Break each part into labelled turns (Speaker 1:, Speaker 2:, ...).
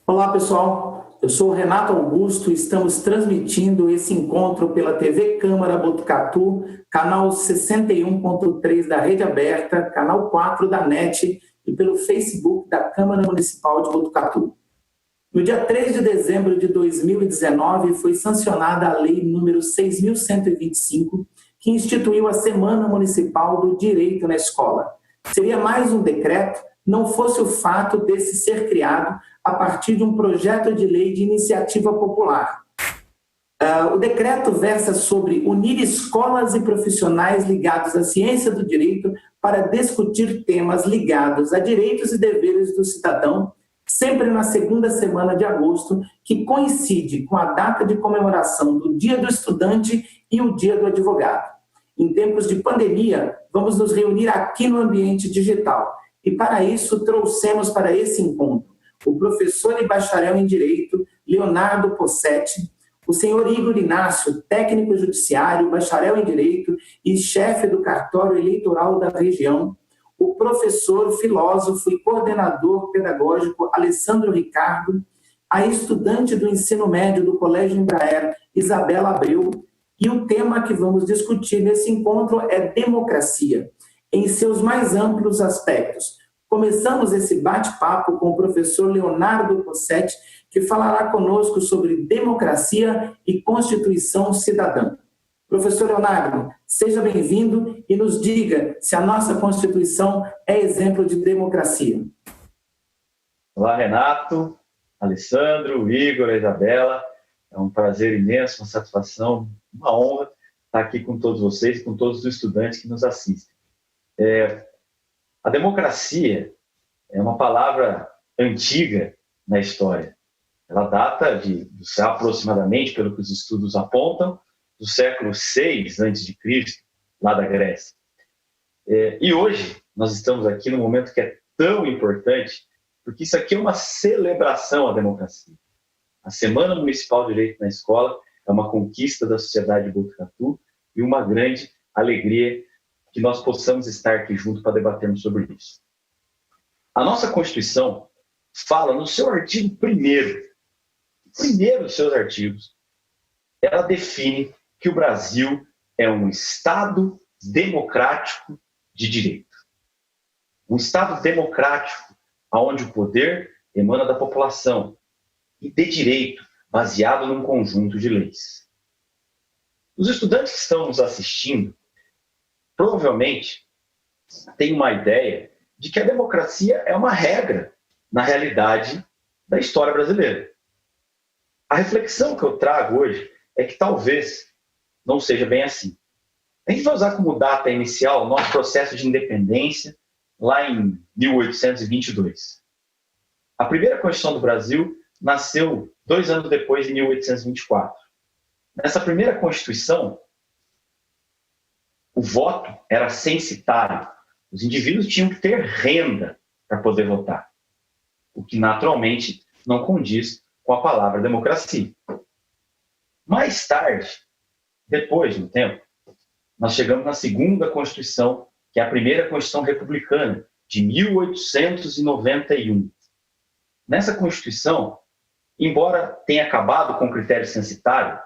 Speaker 1: Olá, pessoal. Eu sou o Renato Augusto e estamos transmitindo esse encontro pela TV Câmara Botucatu, canal 61.3 da Rede Aberta, canal 4 da NET e pelo Facebook da Câmara Municipal de Botucatu. No dia 3 de dezembro de 2019, foi sancionada a Lei número 6.125, que instituiu a Semana Municipal do Direito na Escola. Seria mais um decreto, não fosse o fato desse ser criado a partir de um projeto de lei de iniciativa popular. O decreto versa sobre unir escolas e profissionais ligados à ciência do direito para discutir temas ligados a direitos e deveres do cidadão, sempre na segunda semana de agosto, que coincide com a data de comemoração do Dia do Estudante e o Dia do Advogado. Em tempos de pandemia, vamos nos reunir aqui no ambiente digital. E para isso, trouxemos para esse encontro o professor e bacharel em Direito, Leonardo Possetti, o senhor Igor Inácio, técnico judiciário, bacharel em Direito e chefe do cartório eleitoral da região, o professor, filósofo e coordenador pedagógico Alessandro Ricardo, a estudante do ensino médio do Colégio Embraer, Isabela Abreu, e o tema que vamos discutir nesse encontro é democracia, em seus mais amplos aspectos. Começamos esse bate-papo com o professor Leonardo Possetti, que falará conosco sobre democracia e Constituição Cidadã. Professor Leonardo, seja bem-vindo e nos diga se a nossa Constituição é exemplo de democracia.
Speaker 2: Olá, Renato, Alessandro, Igor, Isabela. É um prazer imenso, uma satisfação, uma honra estar aqui com todos vocês e com todos os estudantes que nos assistem. A democracia é uma palavra antiga na história. Ela data aproximadamente, pelo que os estudos apontam, do século VI a.C., lá da Grécia. E hoje nós estamos aqui num momento que é tão importante, porque isso aqui é uma celebração à democracia. A Semana Municipal de Direito na Escola é uma conquista da sociedade de Botucatu e uma grande alegria que nós possamos estar aqui juntos para debatermos sobre isso. A nossa Constituição fala no seu artigo 1º, primeiro dos seus artigos, ela define que o Brasil é um Estado democrático de direito. Um Estado democrático onde o poder emana da população e de direito, baseado num conjunto de leis. Os estudantes que estão nos assistindo provavelmente têm uma ideia de que a democracia é uma regra na realidade da história brasileira. A reflexão que eu trago hoje é que talvez não seja bem assim. A gente vai usar como data inicial o nosso processo de independência lá em 1822. A primeira Constituição do Brasil nasceu 2 anos depois, em 1824. Nessa primeira Constituição, o voto era censitário. Os indivíduos tinham que ter renda para poder votar, o que naturalmente não condiz com a palavra democracia. Mais tarde, depois de um tempo, nós chegamos na segunda Constituição, que é a primeira Constituição Republicana, de 1891. Nessa Constituição, embora tenha acabado com o critério censitário,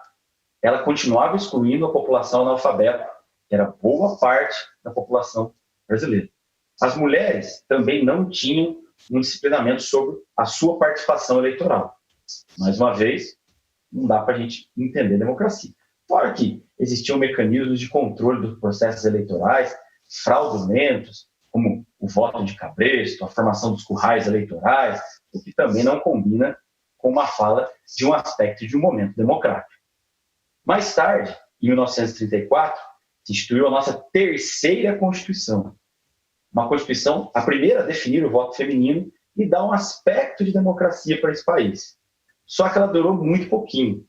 Speaker 2: ela continuava excluindo a população analfabeta, que era boa parte da população brasileira. As mulheres também não tinham um disciplinamento sobre a sua participação eleitoral. Mais uma vez, não dá para a gente entender democracia. Fora que existiam mecanismos de controle dos processos eleitorais fraudulentos, como o voto de cabresto, a formação dos currais eleitorais, o que também não combina com uma fala de um aspecto de um momento democrático. Mais tarde, em 1934, se instituiu a nossa terceira Constituição. Uma Constituição, a primeira a definir o voto feminino e dar um aspecto de democracia para esse país. Só que ela durou muito pouquinho.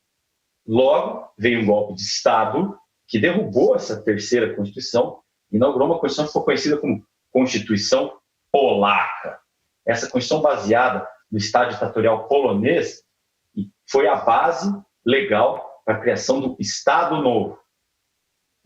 Speaker 2: Logo, veio um golpe de Estado que derrubou essa terceira Constituição e inaugurou uma Constituição que ficou conhecida como Constituição Polaca. Essa Constituição baseada no Estado ditatorial polonês e foi a base legal para a criação do Estado Novo.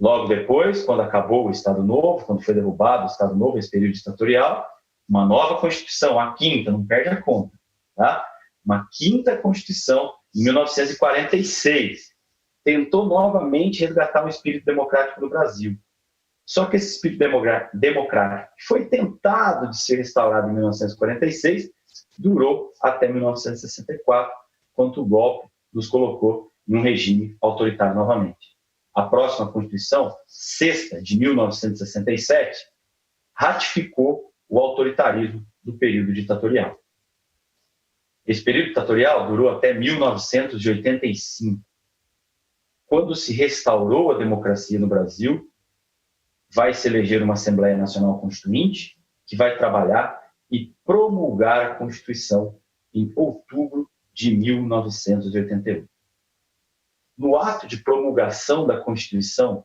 Speaker 2: Logo depois, quando acabou o Estado Novo, quando foi derrubado o Estado Novo, esse período ditatorial, uma nova Constituição, a quinta, não perde a conta, tá? uma quinta Constituição, em 1946. Tentou novamente resgatar o espírito democrático no Brasil. Só que esse espírito democrático, que foi tentado de ser restaurado em 1946, durou até 1964, quando o golpe nos colocou em um regime autoritário novamente. A próxima Constituição, sexta, de 1967, ratificou o autoritarismo do período ditatorial. Esse período ditatorial durou até 1985. Quando se restaurou a democracia no Brasil, vai se eleger uma Assembleia Nacional Constituinte, que vai trabalhar e promulgar a Constituição em outubro de 1988. No ato de promulgação da Constituição,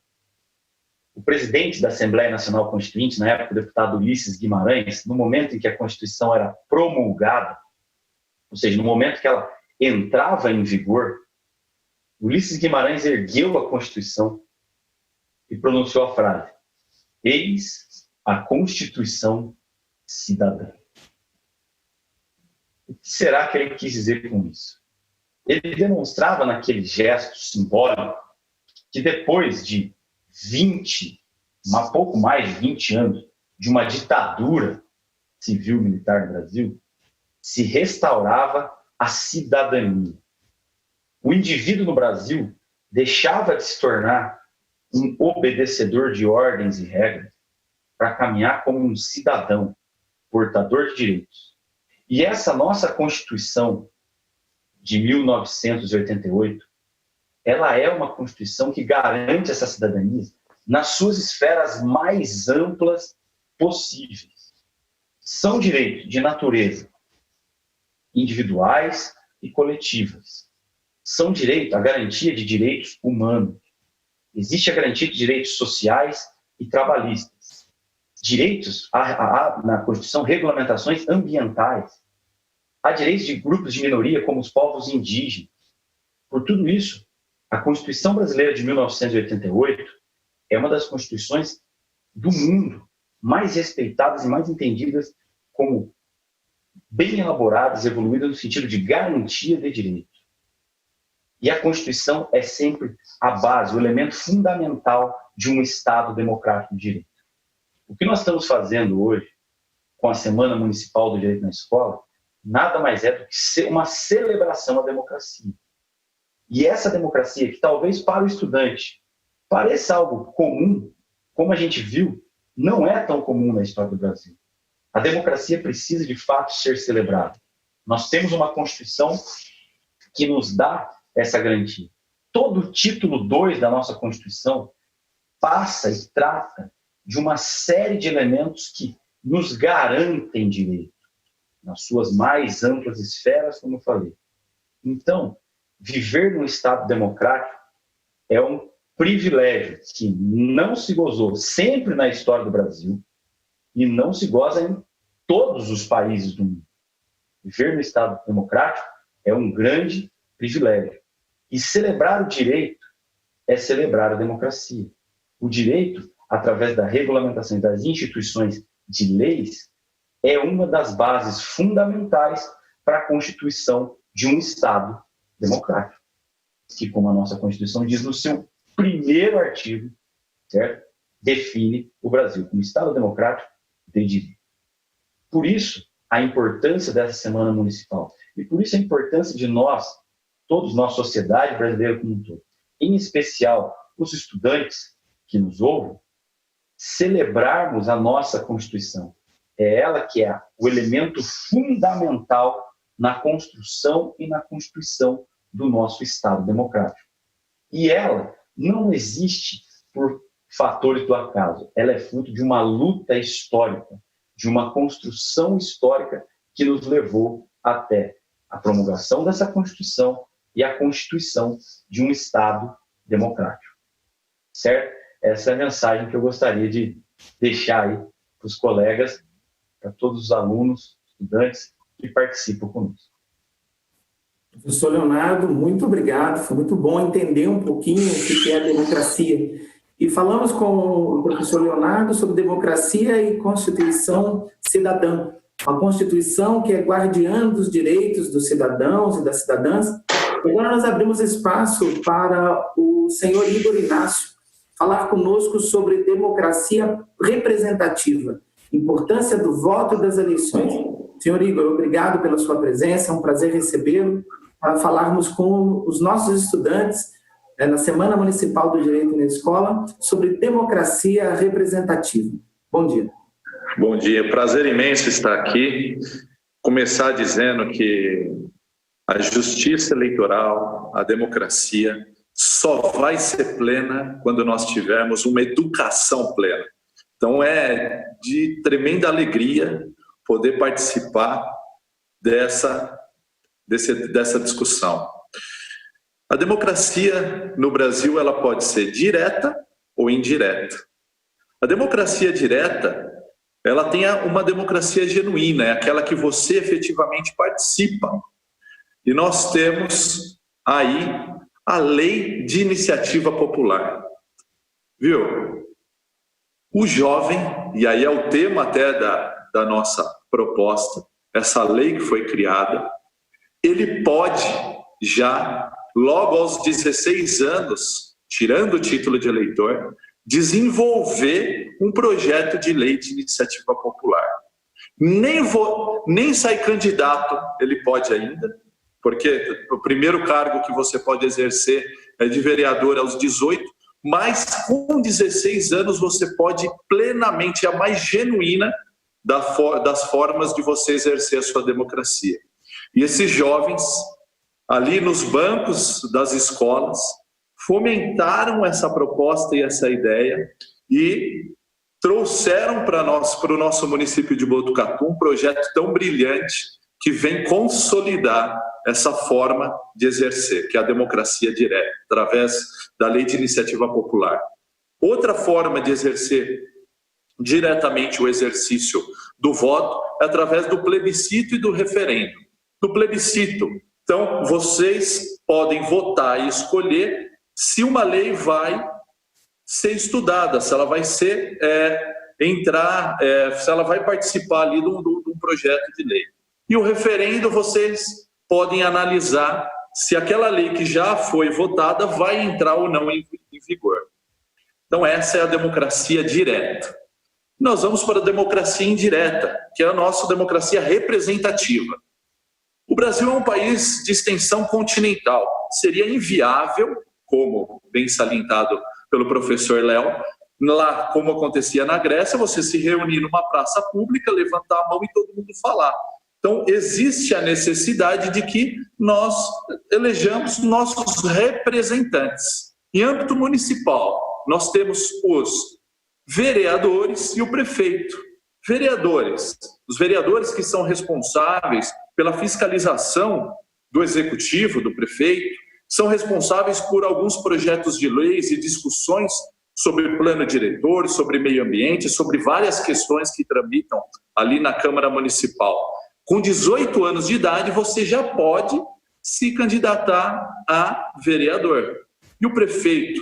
Speaker 2: o presidente da Assembleia Nacional Constituinte, na época o deputado Ulisses Guimarães, no momento em que a Constituição era promulgada, ou seja, no momento que ela entrava em vigor, Ulisses Guimarães ergueu a Constituição e pronunciou a frase: "Eis a Constituição cidadã". O que será que ele quis dizer com isso? Ele demonstrava naquele gesto simbólico que depois de pouco mais de 20 anos de uma ditadura civil-militar no Brasil, se restaurava a cidadania. O indivíduo no Brasil deixava de se tornar um obedecedor de ordens e regras para caminhar como um cidadão, portador de direitos. E essa nossa Constituição de 1988, ela é uma Constituição que garante essa cidadania nas suas esferas mais amplas possíveis. São direitos de natureza individuais e coletivas. São a garantia de direitos humanos. Existe a garantia de direitos sociais e trabalhistas. Direitos, na Constituição, regulamentações ambientais. Há direitos de grupos de minoria, como os povos indígenas. Por tudo isso, a Constituição brasileira de 1988 é uma das constituições do mundo mais respeitadas e mais entendidas como bem elaboradas, evoluídas no sentido de garantia de direitos. E a Constituição é sempre a base, o elemento fundamental de um Estado democrático de direito. O que nós estamos fazendo hoje, com a Semana Municipal do Direito na Escola, nada mais é do que uma celebração à democracia. E essa democracia, que talvez para o estudante pareça algo comum, como a gente viu, não é tão comum na história do Brasil. A democracia precisa, de fato, ser celebrada. Nós temos uma Constituição que nos dá essa garantia. Todo o título 2 da nossa Constituição passa e trata de uma série de elementos que nos garantem direito, nas suas mais amplas esferas, como eu falei. Então, viver num Estado democrático é um privilégio que não se gozou sempre na história do Brasil e não se goza em todos os países do mundo. Viver no Estado democrático é um grande privilégio. E celebrar o direito é celebrar a democracia. O direito, através da regulamentação das instituições de leis, é uma das bases fundamentais para a constituição de um Estado democrático, que, como a nossa Constituição diz no seu primeiro artigo, certo? Define o Brasil como Estado democrático de direito. Por isso, a importância dessa Semana Municipal. E por isso a importância de nós, todos nós, sociedade brasileira como um todo, em especial os estudantes que nos ouvem, celebrarmos a nossa Constituição. É ela que é o elemento fundamental na construção e na constituição do nosso Estado democrático. E ela não existe por fatores do acaso. Ela é fruto de uma luta histórica, de uma construção histórica que nos levou até a promulgação dessa Constituição e a constituição de um Estado democrático. Certo? Essa é a mensagem que eu gostaria de deixar aí para os colegas, para todos os alunos, estudantes que participam conosco.
Speaker 1: Professor Leonardo, muito obrigado. Foi muito bom entender um pouquinho o que é a democracia. E falamos com o professor Leonardo sobre democracia e Constituição cidadã. uma Constituição que é guardiã dos direitos dos cidadãos e das cidadãs. Agora nós abrimos espaço para o senhor Igor Inácio falar conosco sobre democracia representativa, importância do voto e das eleições. Senhor Igor, obrigado pela sua presença, é um prazer recebê-lo para falarmos com os nossos estudantes na Semana Municipal do Direito na Escola sobre democracia representativa. Bom dia.
Speaker 3: Bom dia, prazer imenso estar aqui. Começar dizendo que a justiça eleitoral, a democracia, só vai ser plena quando nós tivermos uma educação plena. Então é de tremenda alegria poder participar dessa discussão. A democracia no Brasil ela pode ser direta ou indireta. A democracia direta, ela tem uma democracia genuína, é aquela que você efetivamente participa. E nós temos aí a lei de iniciativa popular. Viu? O jovem, e aí é o tema até da nossa proposta, essa lei que foi criada, ele pode já, logo aos 16 anos, tirando o título de eleitor, desenvolver um projeto de lei de iniciativa popular. Nem sair candidato ele pode ainda, porque o primeiro cargo que você pode exercer é de vereador aos 18, mas com 16 anos você pode plenamente, a mais genuína das formas de você exercer a sua democracia. E esses jovens, ali nos bancos das escolas, fomentaram essa proposta e essa ideia e trouxeram para o nosso município de Botucatu um projeto tão brilhante que vem consolidar essa forma de exercer, que é a democracia direta, através da lei de iniciativa popular. Outra forma de exercer diretamente o exercício do voto é através do plebiscito e do referendo. Do plebiscito, então, vocês podem votar e escolher se uma lei vai ser estudada, se ela vai ser, se ela vai participar ali de um projeto de lei. E o referendo, vocês podem analisar se aquela lei que já foi votada vai entrar ou não em vigor. Então, essa é a democracia direta. Nós vamos para a democracia indireta, que é a nossa democracia representativa. O Brasil é um país de extensão continental. Seria inviável, como bem salientado pelo professor Léo, lá como acontecia na Grécia, você se reunir numa praça pública, levantar a mão e todo mundo falar. Então, existe a necessidade de que nós elejamos nossos representantes. Em âmbito municipal, nós temos os vereadores e o prefeito. Os vereadores que são responsáveis pela fiscalização do executivo, do prefeito, são responsáveis por alguns projetos de leis e discussões sobre plano diretor, sobre meio ambiente, sobre várias questões que tramitam ali na Câmara Municipal. Com 18 anos de idade, você já pode se candidatar a vereador. E o prefeito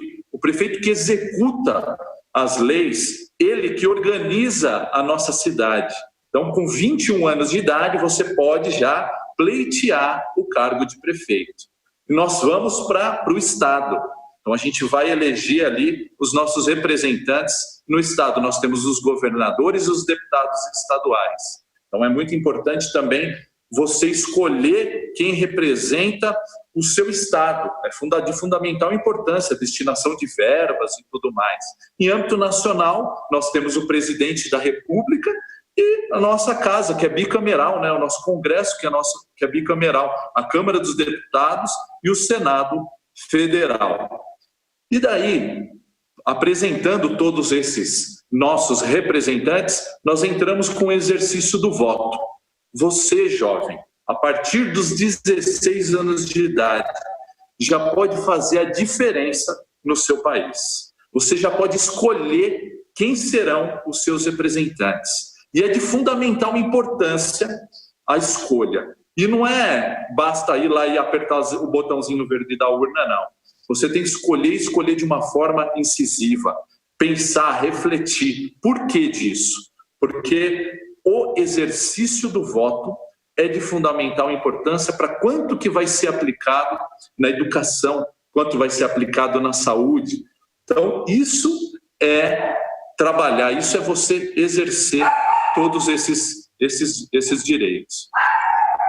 Speaker 3: que executa as leis, ele que organiza a nossa cidade. Então, com 21 anos de idade, você pode já pleitear o cargo de prefeito. E nós vamos para o Estado. Então, a gente vai eleger ali os nossos representantes no Estado. Nós temos os governadores e os deputados estaduais. Então, é muito importante também você escolher quem representa o seu Estado. É de fundamental importância a destinação de verbas e tudo mais. Em âmbito nacional, nós temos o presidente da República e a nossa casa, que é bicameral, né? O nosso Congresso, que é bicameral, a Câmara dos Deputados e o Senado Federal. E daí, apresentando todos esses nossos representantes, nós entramos com o exercício do voto. Você, jovem, a partir dos 16 anos de idade, já pode fazer a diferença no seu país. Você já pode escolher quem serão os seus representantes. E é de fundamental importância a escolha. E não basta ir lá e apertar o botãozinho verde da urna, não. Você tem que escolher de uma forma incisiva, pensar, refletir. Por que disso? Porque o exercício do voto é de fundamental importância para quanto que vai ser aplicado na educação, quanto vai ser aplicado na saúde. Então, isso é trabalhar, isso é você exercer todos esses direitos.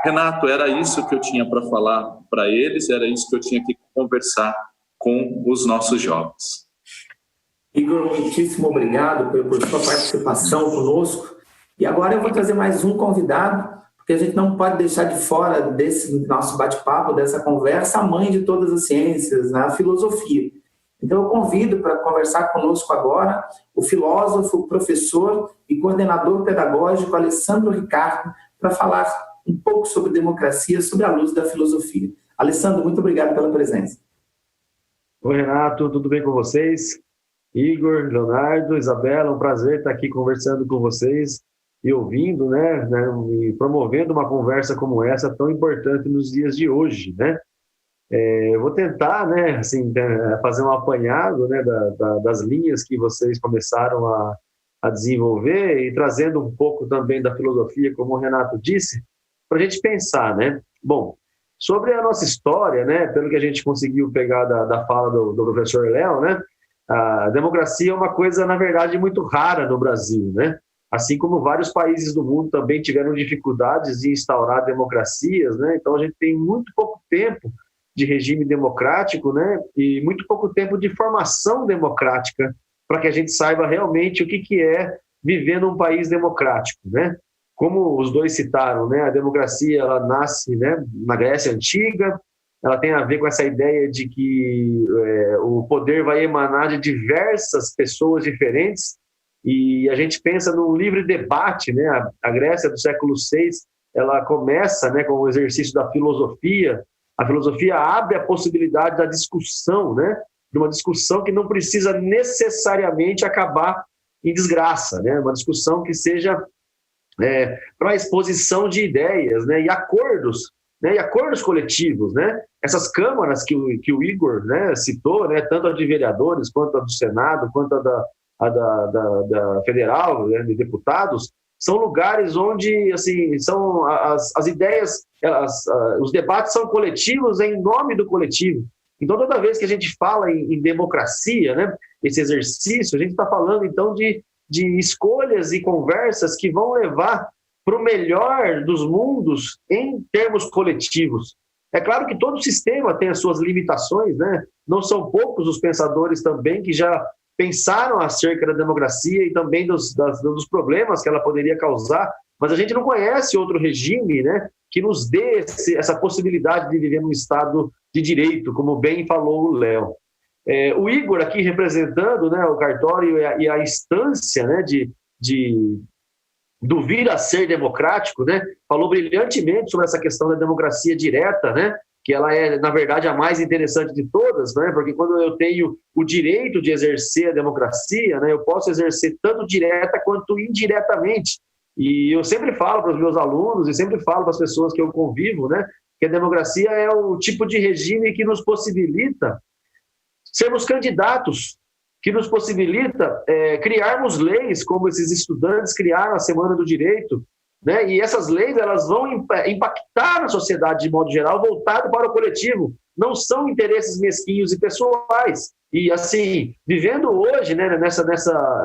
Speaker 3: Renato, era isso que eu tinha para falar para eles, era isso que eu tinha que conversar com os nossos jovens.
Speaker 1: Igor, muitíssimo obrigado por sua participação conosco. E agora eu vou trazer mais um convidado, porque a gente não pode deixar de fora desse nosso bate-papo, dessa conversa, a mãe de todas as ciências, a filosofia. Então eu convido para conversar conosco agora o filósofo, professor e coordenador pedagógico Alessandro Ricardo, para falar um pouco sobre democracia, sobre a luz da filosofia. Alessandro, muito obrigado pela presença.
Speaker 4: Oi, Renato, tudo bem com vocês? Igor, Leonardo, Isabela, um prazer estar aqui conversando com vocês e ouvindo, né, e promovendo uma conversa como essa tão importante nos dias de hoje, né? Eu vou tentar, né, assim, fazer um apanhado, né, das linhas que vocês começaram a desenvolver e trazendo um pouco também da filosofia, como o Renato disse, para a gente pensar, né? Bom, sobre a nossa história, né, pelo que a gente conseguiu pegar da fala do professor Léo, né, a democracia é uma coisa, na verdade, muito rara no Brasil, né? Assim como vários países do mundo também tiveram dificuldades em instaurar democracias, né? Então a gente tem muito pouco tempo de regime democrático, né? E muito pouco tempo de formação democrática para que a gente saiba realmente o que é viver num país democrático, né? Como os dois citaram, né? A democracia, ela nasce, né, na Grécia Antiga, ela tem a ver com essa ideia de que o poder vai emanar de diversas pessoas diferentes, e a gente pensa num livre debate, né? A Grécia do século VI, ela começa, né, com o exercício da filosofia. A filosofia abre a possibilidade da discussão, né? De uma discussão que não precisa necessariamente acabar em desgraça, né? Uma discussão que seja para a exposição de ideias, né? E acordos, né? E acordos coletivos, né? Essas câmaras que o Igor, né, citou, né? Tanto a de vereadores, quanto a do Senado, quanto a da federal, né, de deputados, são lugares onde, assim, são as ideias, os debates são coletivos em nome do coletivo. Então, toda vez que a gente fala em democracia, né, esse exercício, a gente está falando, então, de escolhas e conversas que vão levar para o melhor dos mundos em termos coletivos. É claro que todo sistema tem as suas limitações, né? Não são poucos os pensadores também que já pensaram acerca da democracia e também dos problemas que ela poderia causar, mas a gente não conhece outro regime, né, que nos dê essa possibilidade de viver num Estado de direito, como bem falou o Léo. O Igor aqui representando, né, o cartório e a instância, né, do vir a ser democrático, né, falou brilhantemente sobre essa questão da democracia direta, né, que ela é, na verdade, a mais interessante de todas, né? Porque quando eu tenho o direito de exercer a democracia, né, eu posso exercer tanto direta quanto indiretamente. E eu sempre falo para os meus alunos e sempre falo para as pessoas que eu convivo, né, que a democracia é o tipo de regime que nos possibilita sermos candidatos, que nos possibilita criarmos leis, como esses estudantes criaram a Semana do Direito, né? E essas leis, elas vão impactar na sociedade de modo geral, voltado para o coletivo. Não são interesses mesquinhos e pessoais. E assim, vivendo hoje, né,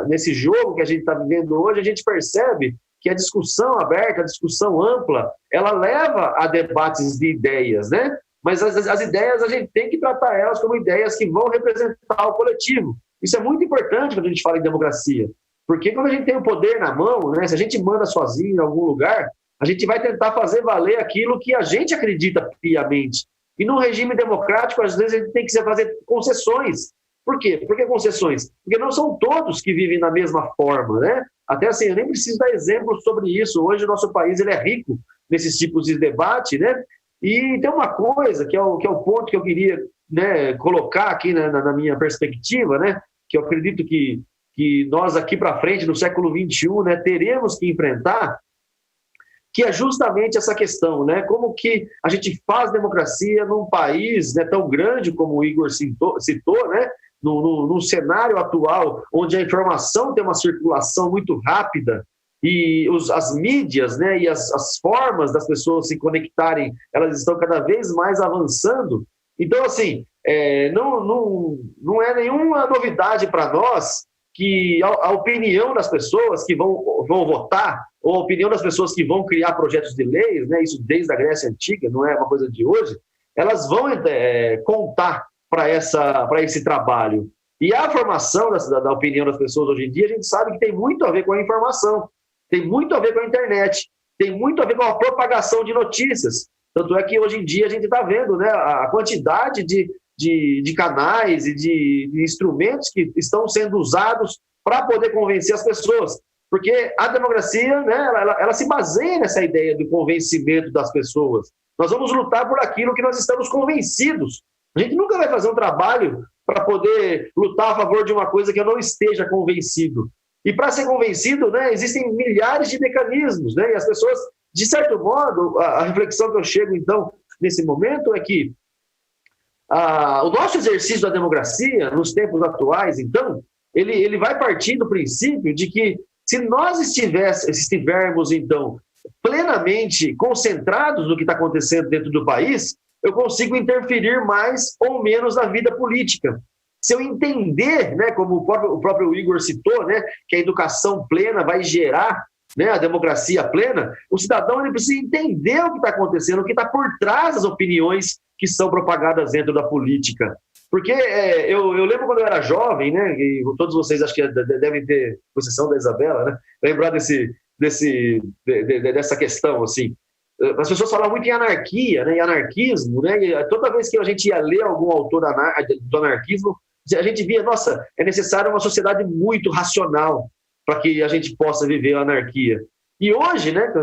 Speaker 4: nesse jogo que a gente está vivendo hoje, a gente percebe que a discussão aberta, a discussão ampla, ela leva a debates de ideias, né? Mas as ideias, a gente tem que tratar elas como ideias que vão representar o coletivo. Isso é muito importante quando a gente fala em democracia. Porque quando a gente tem o poder na mão, né, se a gente manda sozinho em algum lugar, a gente vai tentar fazer valer aquilo que a gente acredita piamente. E no regime democrático, às vezes, a gente tem que fazer concessões. Por quê? Por que concessões? Porque não são todos que vivem da mesma forma, né? Até assim, eu nem preciso dar exemplos sobre isso. Hoje o nosso país ele é rico nesses tipos de debate, né? E tem uma coisa que é o ponto que eu queria, né, colocar aqui na minha perspectiva, né? Que eu acredito que nós aqui para frente, no século XXI, né, teremos que enfrentar, que é justamente essa questão, né, como que a gente faz democracia num país, né, tão grande como o Igor citou, né, num cenário atual, onde a informação tem uma circulação muito rápida, e as mídias, né, e as formas das pessoas se conectarem, elas estão cada vez mais avançando. Então, assim, não é nenhuma novidade para nós que a opinião das pessoas que vão votar, ou a opinião das pessoas que vão criar projetos de leis, né, isso desde a Grécia Antiga, não é uma coisa de hoje, elas vão contar para esse trabalho. E a formação da opinião das pessoas hoje em dia, a gente sabe que tem muito a ver com a informação, tem muito a ver com a internet, tem muito a ver com a propagação de notícias. Tanto é que hoje em dia a gente está vendo, né, a quantidade de canais e de instrumentos que estão sendo usados para poder convencer as pessoas. Porque a democracia, né, ela se baseia nessa ideia do convencimento das pessoas. Nós vamos lutar por aquilo que nós estamos convencidos. A gente nunca vai fazer um trabalho para poder lutar a favor de uma coisa que eu não esteja convencido. E para ser convencido, né, existem milhares de mecanismos, né, e as pessoas, de certo modo, a reflexão que eu chego, então, nesse momento é que o nosso exercício da democracia, nos tempos atuais, então, ele vai partir do princípio de que se nós estivermos, então, plenamente concentrados no que está acontecendo dentro do país, eu consigo interferir mais ou menos na vida política. Se eu entender, né, como o próprio Igor citou, né, que a educação plena vai gerar, né, a democracia plena, o cidadão ele precisa entender o que está acontecendo, o que está por trás das opiniões que são propagadas dentro da política. Porque eu lembro quando eu era jovem, né, e todos vocês acho que devem ter, com exceção da Isabela, né, lembrar dessa questão, assim. As pessoas falam muito em anarquia, né, em anarquismo, né, e toda vez que a gente ia ler algum autor do anarquismo, a gente via, nossa, é necessário uma sociedade muito racional para que a gente possa viver a anarquia. E hoje, né,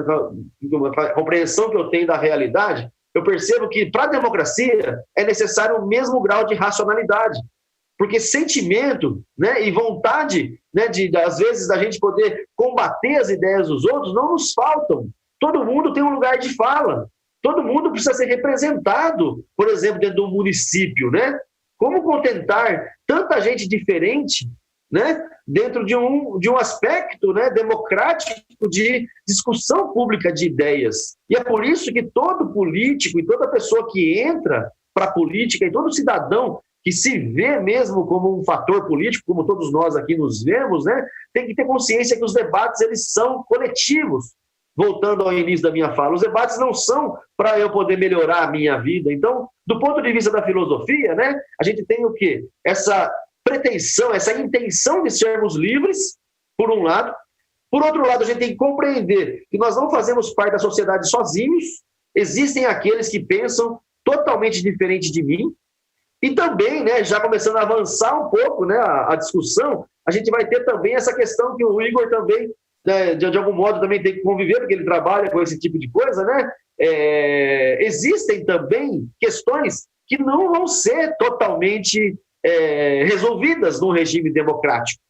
Speaker 4: com a compreensão que eu tenho da realidade, eu percebo que para a democracia é necessário o mesmo grau de racionalidade, porque sentimento, né, e vontade, né, às vezes da gente poder combater as ideias dos outros não nos faltam. Todo mundo tem um lugar de fala, todo mundo precisa ser representado, por exemplo, dentro do município, né? Como contentar tanta gente diferente, né, dentro de um aspecto, né, democrático de discussão pública de ideias. E é por isso que todo político e toda pessoa que entra para a política e todo cidadão que se vê mesmo como um fator político, como todos nós aqui nos vemos, né, tem que ter consciência que os debates eles são coletivos. Voltando ao início da minha fala, os debates não são para eu poder melhorar a minha vida. Então, do ponto de vista da filosofia, né, a gente tem o quê? Essa pretensão, essa intenção de sermos livres, por um lado. Por outro lado, a gente tem que compreender que nós não fazemos parte da sociedade sozinhos. Existem aqueles que pensam totalmente diferente de mim. E também, né, já começando a avançar um pouco, né, a discussão, a gente vai ter também essa questão que o Igor também, né, de algum modo, também tem que conviver, porque ele trabalha com esse tipo de coisa, né? Existem também questões que não vão ser totalmente resolvidas num regime democrático.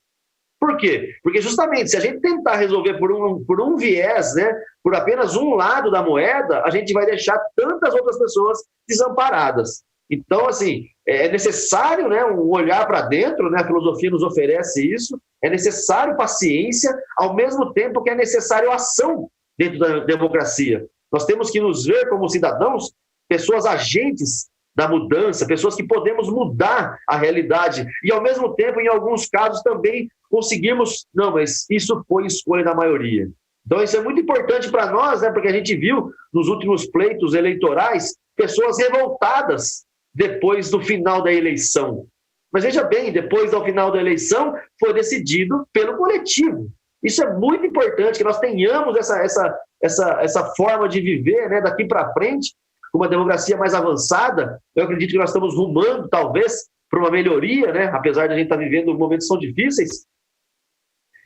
Speaker 4: Por quê? Porque justamente se a gente tentar resolver por um viés, né, por apenas um lado da moeda, a gente vai deixar tantas outras pessoas desamparadas. Então, assim, é necessário, né, um olhar para dentro, né, a filosofia nos oferece isso, é necessário paciência, ao mesmo tempo que é necessário ação dentro da democracia. Nós temos que nos ver como cidadãos, pessoas agentes da mudança, pessoas que podemos mudar a realidade e, ao mesmo tempo, em alguns casos também conseguirmos, não, mas isso foi escolha da maioria. Então, isso é muito importante para nós, né, porque a gente viu nos últimos pleitos eleitorais pessoas revoltadas depois do final da eleição. Mas veja bem, depois do final da eleição foi decidido pelo coletivo. Isso é muito importante, que nós tenhamos essa forma de viver, né, daqui para frente, uma democracia mais avançada. Eu acredito que nós estamos rumando, talvez, para uma melhoria, né, apesar de a gente estar vivendo momentos que são difíceis.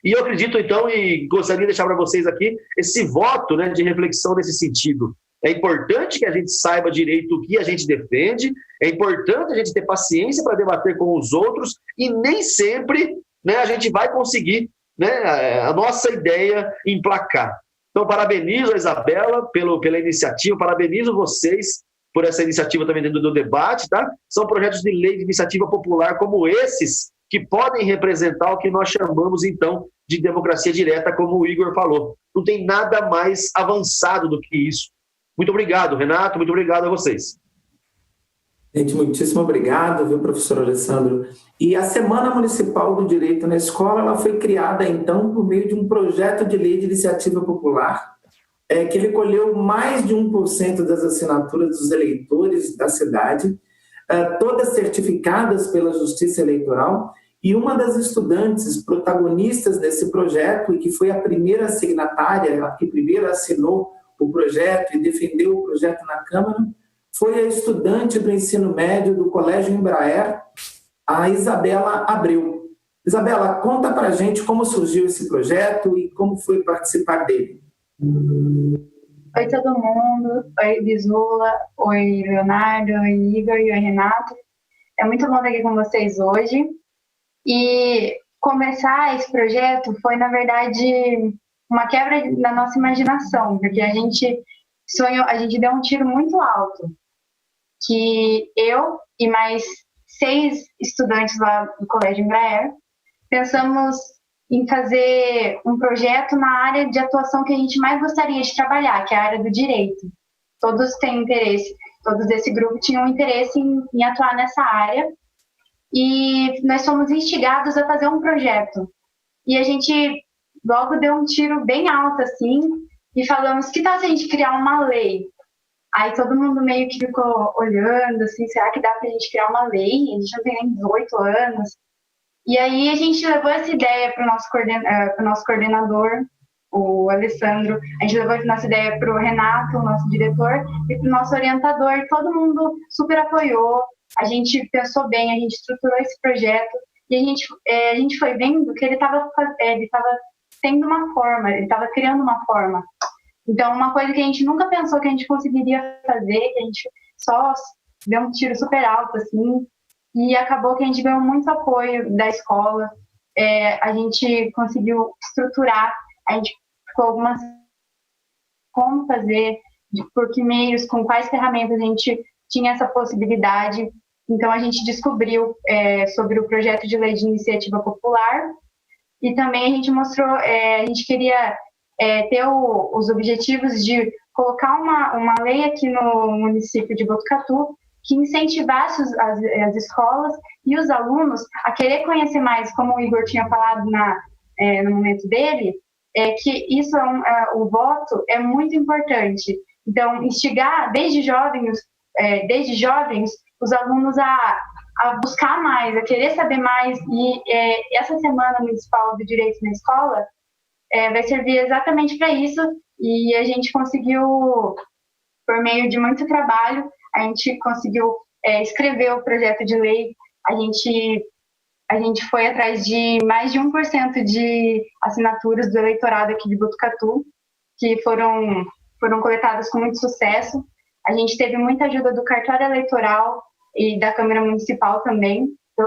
Speaker 4: E eu acredito, então, e gostaria de deixar para vocês aqui esse voto, né, de reflexão nesse sentido. É importante que a gente saiba direito o que a gente defende, é importante a gente ter paciência para debater com os outros e nem sempre, né, a gente vai conseguir, né, a nossa ideia emplacar. Então, parabenizo a Isabela pela iniciativa, parabenizo vocês por essa iniciativa também dentro do debate, tá? São projetos de lei de iniciativa popular como esses que podem representar o que nós chamamos, então, de democracia direta, como o Igor falou. Não tem nada mais avançado do que isso. Muito obrigado, Renato, muito obrigado a vocês.
Speaker 1: Gente, muitíssimo obrigado, viu, professor Alessandro? E a Semana Municipal do Direito na Escola, ela foi criada, então, por meio de um projeto de lei de iniciativa popular, que recolheu mais de 1% das assinaturas dos eleitores da cidade, todas certificadas pela Justiça Eleitoral, e uma das estudantes protagonistas desse projeto, e que foi a primeira signatária, a que primeiro assinou o projeto e defendeu o projeto na Câmara, foi a estudante do ensino médio do Colégio Embraer, a Isabela Abreu. Isabela, conta pra gente como surgiu esse projeto e como foi participar dele.
Speaker 5: Oi, todo mundo. Oi, Bisula. Oi, Leonardo. Oi, Igor. E oi, Renato. É muito bom estar aqui com vocês hoje. E começar esse projeto foi, na verdade, uma quebra da nossa imaginação, porque a gente sonhou, a gente deu um tiro muito alto, que eu e mais 6 estudantes lá do Colégio Embraer pensamos em fazer um projeto na área de atuação que a gente mais gostaria de trabalhar, que é a área do direito. Todos têm interesse, todos desse grupo tinham interesse em atuar nessa área, e nós fomos instigados a fazer um projeto. E a gente logo deu um tiro bem alto, assim, e falamos, que tal se a gente criar uma lei? Aí todo mundo meio que ficou olhando, assim, será que dá pra gente criar uma lei? A gente não tem nem 18 anos. E aí a gente levou essa ideia para o nosso coordenador, o Alessandro, a gente levou essa nossa ideia para o Renato, o nosso diretor, e para o nosso orientador, e todo mundo super apoiou, a gente pensou bem, a gente estruturou esse projeto, e a gente foi vendo que ele estava tendo uma forma, ele estava criando uma forma. Então, uma coisa que a gente nunca pensou que a gente conseguiria fazer, que a gente só deu um tiro super alto, assim, e acabou que a gente ganhou muito apoio da escola, a gente conseguiu estruturar, a gente ficou algumas como fazer, por que meios, com quais ferramentas a gente tinha essa possibilidade. Então, a gente descobriu sobre o projeto de lei de iniciativa popular, e também a gente mostrou, a gente queria ter os objetivos de colocar uma lei aqui no município de Botucatu que incentivasse as escolas e os alunos a querer conhecer mais, como o Igor tinha falado no momento dele, que isso o voto é muito importante. Então, instigar desde jovens os alunos a buscar mais, a querer saber mais, e essa Semana Municipal do Direito na Escola vai servir exatamente para isso, e a gente conseguiu, por meio de muito trabalho, a gente conseguiu escrever o projeto de lei, a gente foi atrás de mais de 1% de assinaturas do eleitorado aqui de Botucatu, que foram coletadas com muito sucesso. A gente teve muita ajuda do cartório eleitoral e da Câmara Municipal também. Então,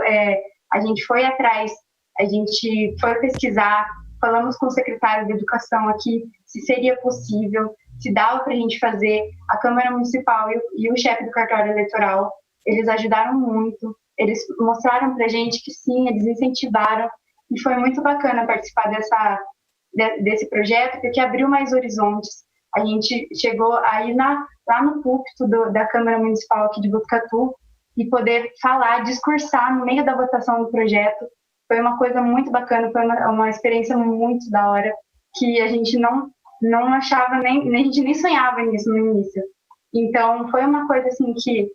Speaker 5: a gente foi atrás, a gente foi pesquisar, falamos com o secretário de Educação aqui se seria possível, se dava para a gente fazer. A Câmara Municipal e o chefe do cartório eleitoral, eles ajudaram muito, eles mostraram para a gente que sim, eles incentivaram, e foi muito bacana participar desse projeto, porque abriu mais horizontes. A gente chegou aí lá no púlpito da Câmara Municipal aqui de Botucatu e poder falar, discursar no meio da votação do projeto. Foi uma coisa muito bacana, foi uma experiência muito da hora, que a gente não achava, a gente nem sonhava nisso no início. Então, foi uma coisa assim que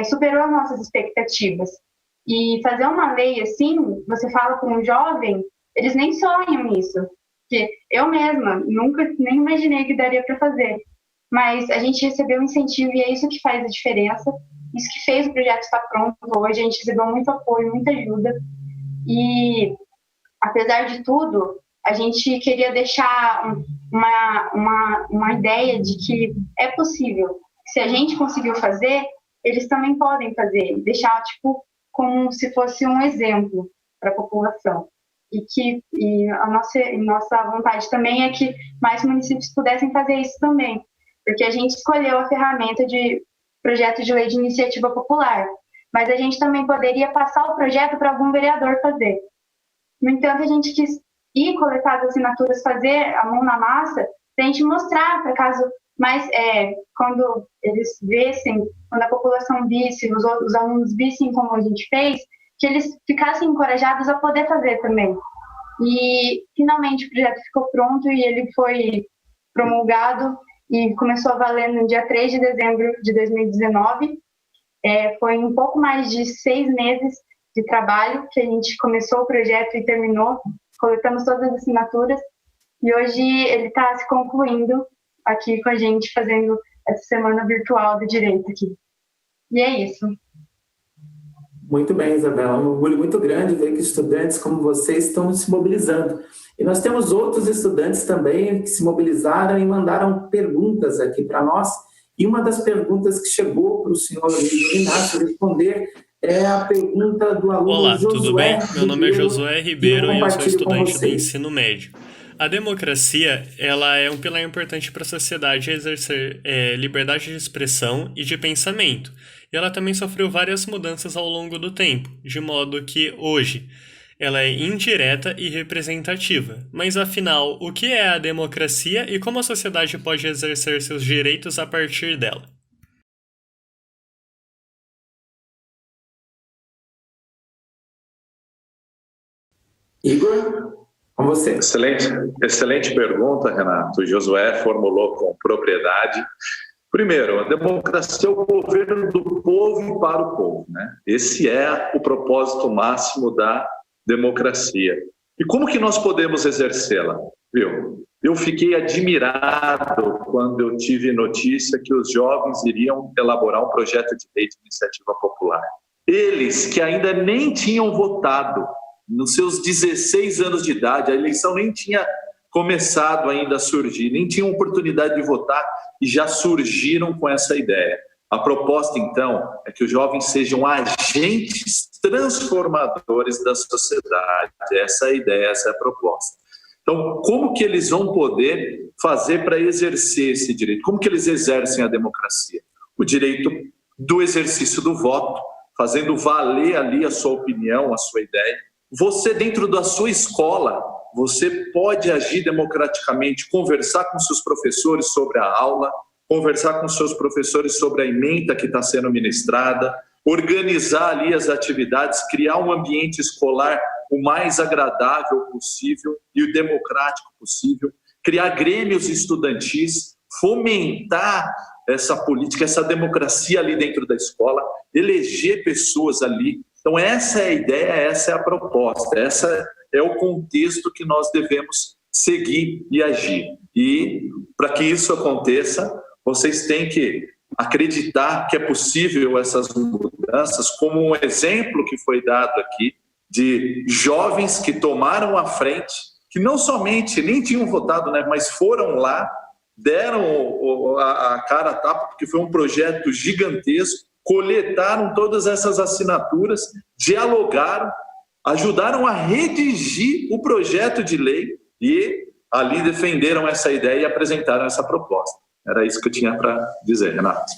Speaker 5: superou as nossas expectativas. E fazer uma lei assim, você fala com um jovem, eles nem sonham nisso. Porque eu mesma nunca nem imaginei que daria para fazer. Mas a gente recebeu um incentivo e é isso que faz a diferença. Isso que fez o projeto estar pronto hoje. A gente recebeu muito apoio, muita ajuda. E, apesar de tudo, a gente queria deixar uma ideia de que é possível. Se a gente conseguiu fazer, eles também podem fazer. Deixar, como se fosse um exemplo para a população. E a nossa vontade também é que mais municípios pudessem fazer isso também, porque a gente escolheu a ferramenta de projeto de lei de iniciativa popular, mas a gente também poderia passar o projeto para algum vereador fazer. No entanto, a gente quis e coletar as assinaturas, fazer a mão na massa, para a gente mostrar, para caso mais, quando eles vissem, quando a população visse, os alunos vissem como a gente fez, que eles ficassem encorajados a poder fazer também. E, finalmente, o projeto ficou pronto e ele foi promulgado e começou a valer no dia 3 de dezembro de 2019. Foi um pouco mais de 6 meses de trabalho que a gente começou o projeto e terminou. Coletamos todas as assinaturas e hoje ele está se concluindo aqui com a gente, fazendo essa semana virtual do direito aqui. E é isso.
Speaker 1: Muito bem, Isabela. É um orgulho muito grande ver que estudantes como vocês estão se mobilizando. E nós temos outros estudantes também que se mobilizaram e mandaram perguntas aqui para nós. E uma das perguntas que chegou para o senhor Inácio responder é a pergunta do aluno
Speaker 6: Olá,
Speaker 1: Josué
Speaker 6: tudo bem? Meu nome é Josué Ribeiro e eu sou
Speaker 1: compartilho com
Speaker 6: estudante do
Speaker 1: vocês.
Speaker 6: ensino médio. A democracia, ela é um pilar importante para a sociedade exercer liberdade de expressão e de pensamento. E ela também sofreu várias mudanças ao longo do tempo, de modo que hoje ela é indireta e representativa. Mas afinal, o que é a democracia e como a sociedade pode exercer seus direitos a partir dela?
Speaker 1: Igor, com você.
Speaker 3: Excelente pergunta, Renato. O Josué formulou com propriedade. Primeiro, a democracia é o governo do povo e para o povo, né? Esse é o propósito máximo da democracia. E como que nós podemos exercê-la? Eu fiquei admirado quando eu tive notícia que os jovens iriam elaborar um projeto de lei de iniciativa popular. Eles que ainda nem tinham votado, nos seus 16 anos de idade, a eleição nem tinha começado ainda a surgir, nem tinham oportunidade de votar e já surgiram com essa ideia. A proposta, então, é que os jovens sejam agentes transformadores da sociedade. Essa é a ideia, essa é a proposta. Então, como que eles vão poder fazer para exercer esse direito? Como que eles exercem a democracia? O direito do exercício do voto, fazendo valer ali a sua opinião, a sua ideia. Você, dentro da sua escola, você pode agir democraticamente, conversar com seus professores sobre a aula, conversar com seus professores sobre a ementa que está sendo ministrada, organizar ali as atividades, criar um ambiente escolar o mais agradável possível e o democrático possível, criar grêmios estudantis, fomentar essa política, essa democracia ali dentro da escola, eleger pessoas ali. Então essa é a ideia, essa é a proposta, essa é o contexto que nós devemos seguir e agir. E para que isso aconteça, vocês têm que acreditar que é possível essas mudanças, como um exemplo que foi dado aqui de jovens que tomaram a frente, que não somente nem tinham votado, né, mas foram lá, deram a cara a tapa, porque foi um projeto gigantesco, coletaram todas essas assinaturas, dialogaram, ajudaram a redigir o projeto de lei e ali defenderam essa ideia e apresentaram essa proposta. Era isso que eu tinha para dizer, Renato.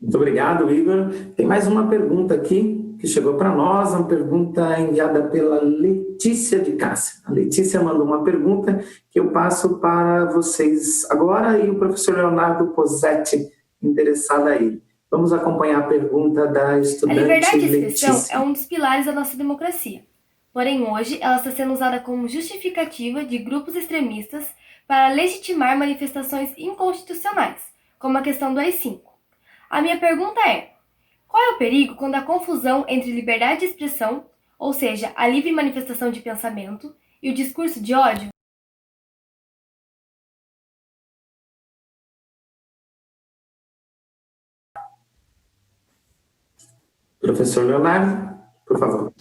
Speaker 1: Muito obrigado, Igor. Tem mais uma pergunta aqui que chegou para nós, uma pergunta enviada pela Letícia de Cássia. A Letícia mandou uma pergunta que eu passo para vocês agora e o professor Leonardo Posetti, interessado aí. Vamos acompanhar a pergunta da estudante Letícia.
Speaker 7: A liberdade de expressão é um dos pilares da nossa democracia. Porém, hoje, ela está sendo usada como justificativa de grupos extremistas para legitimar manifestações inconstitucionais, como a questão do AI-5. A minha pergunta é: qual é o perigo quando há confusão entre liberdade de expressão, ou seja, a livre manifestação de pensamento, e o discurso de ódio?
Speaker 1: Professor Leonardo, por favor.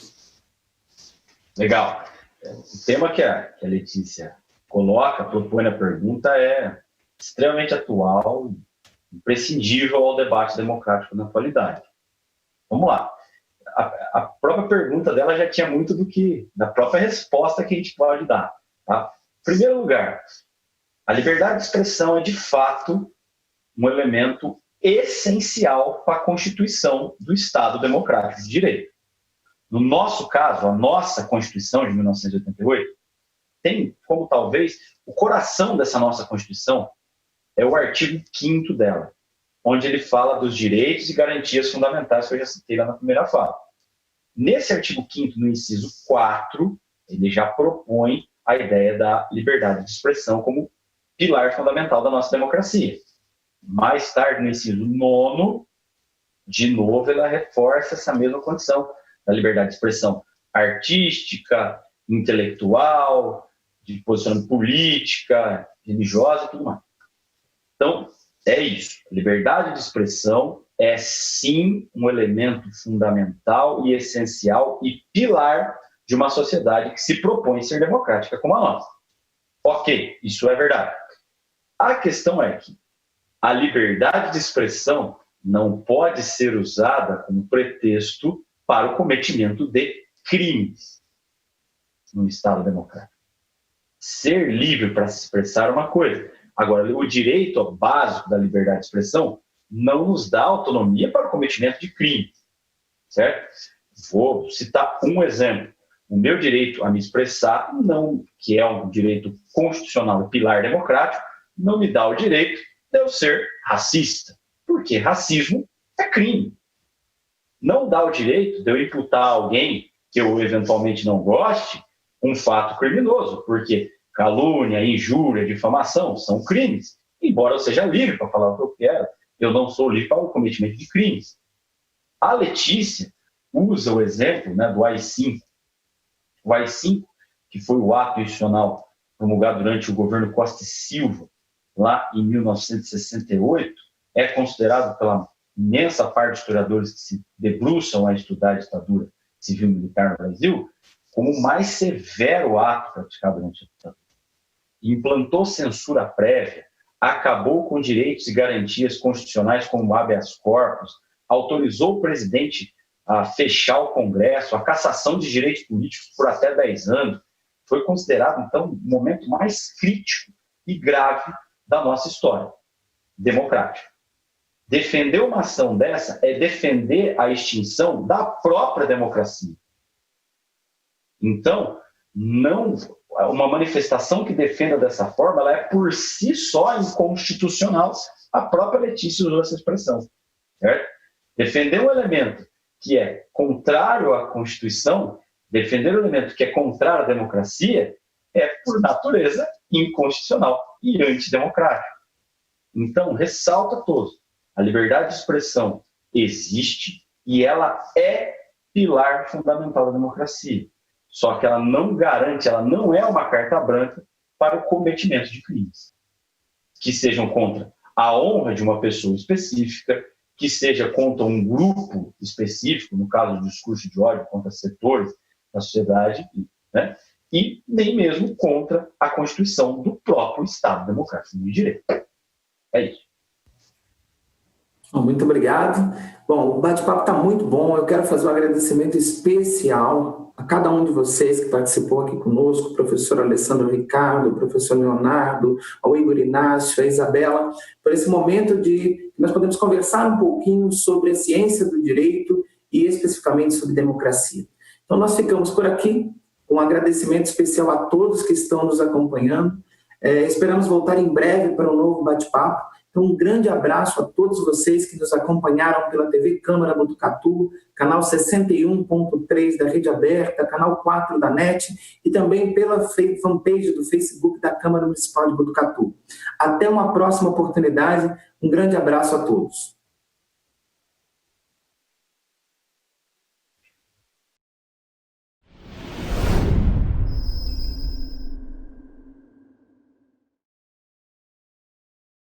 Speaker 2: Legal. O tema que a Letícia coloca, propõe na pergunta é extremamente atual, imprescindível ao debate democrático na atualidade. Vamos lá. A própria pergunta dela já tinha muito da própria resposta que a gente pode dar. Tá? Em primeiro lugar, a liberdade de expressão é, de fato, um elemento essencial para a Constituição do Estado Democrático de Direito. No nosso caso, a nossa Constituição de 1988, tem como talvez o coração dessa nossa Constituição é o artigo 5º dela, onde ele fala dos direitos e garantias fundamentais que eu já citei lá na primeira fala. Nesse artigo 5º, no inciso 4, ele já propõe a ideia da liberdade de expressão como pilar fundamental da nossa democracia. Mais tarde, no inciso 9º, de novo, ela reforça essa mesma condição da liberdade de expressão artística, intelectual, de posicionamento política, religiosa e tudo mais. Então, é isso. Liberdade de expressão é, sim, um elemento fundamental e essencial e pilar de uma sociedade que se propõe ser democrática como a nossa. Ok, isso é verdade. A questão é que a liberdade de expressão não pode ser usada como pretexto para o cometimento de crimes no Estado democrático. Ser livre para se expressar é uma coisa. Agora, o direito básico da liberdade de expressão não nos dá autonomia para o cometimento de crime, certo? Vou citar um exemplo. O meu direito a me expressar, não, que é um direito constitucional e pilar democrático, não me dá o direito de eu ser racista, porque racismo é crime. Não dá o direito de eu imputar a alguém que eu eventualmente não goste um fato criminoso, porque calúnia, injúria, difamação são crimes. Embora eu seja livre para falar o que eu quero, eu não sou livre para o cometimento de crimes. A Letícia usa o exemplo, né, do AI-5. O AI-5, que foi o ato institucional promulgado durante o governo Costa e Silva, lá em 1968, é considerado pela imensa parte dos historiadores que se debruçam a estudar a ditadura civil-militar no Brasil, como o mais severo ato praticado durante a ditadura. Implantou censura prévia, acabou com direitos e garantias constitucionais como habeas corpus, autorizou o presidente a fechar o Congresso, a cassação de direitos políticos por até 10 anos. Foi considerado, então, o momento mais crítico e grave da nossa história democrática. Defender uma ação dessa é defender a extinção da própria democracia. Então, não, uma manifestação que defenda dessa forma, ela é por si só inconstitucional. A própria Letícia usou essa expressão, certo? Defender um elemento que é contrário à Constituição, defender um elemento que é contrário à democracia, é, por natureza, inconstitucional e antidemocrático. Então, ressalta a todos, a liberdade de expressão existe e ela é pilar fundamental da democracia. Só que ela não garante, ela não é uma carta branca para o cometimento de crimes que sejam contra a honra de uma pessoa específica, que seja contra um grupo específico, no caso do discurso de ódio, contra setores da sociedade, né? E nem mesmo contra a Constituição do próprio Estado Democrático de Direito. É isso.
Speaker 1: Muito obrigado. Bom, o bate-papo está muito bom. Eu quero fazer um agradecimento especial a cada um de vocês que participou aqui conosco, o professor Alessandro Ricardo, o professor Leonardo, ao Igor Inácio, a Isabela, por esse momento de nós podemos conversar um pouquinho sobre a ciência do direito e especificamente sobre democracia. Então, nós ficamos por aqui, com um agradecimento especial a todos que estão nos acompanhando. Esperamos voltar em breve para um novo bate-papo. Então, um grande abraço a todos vocês que nos acompanharam pela TV Câmara Botucatu, canal 61.3 da Rede Aberta, canal 4 da NET e também pela fanpage do Facebook da Câmara Municipal de Botucatu. Até uma próxima oportunidade. Um grande abraço a todos.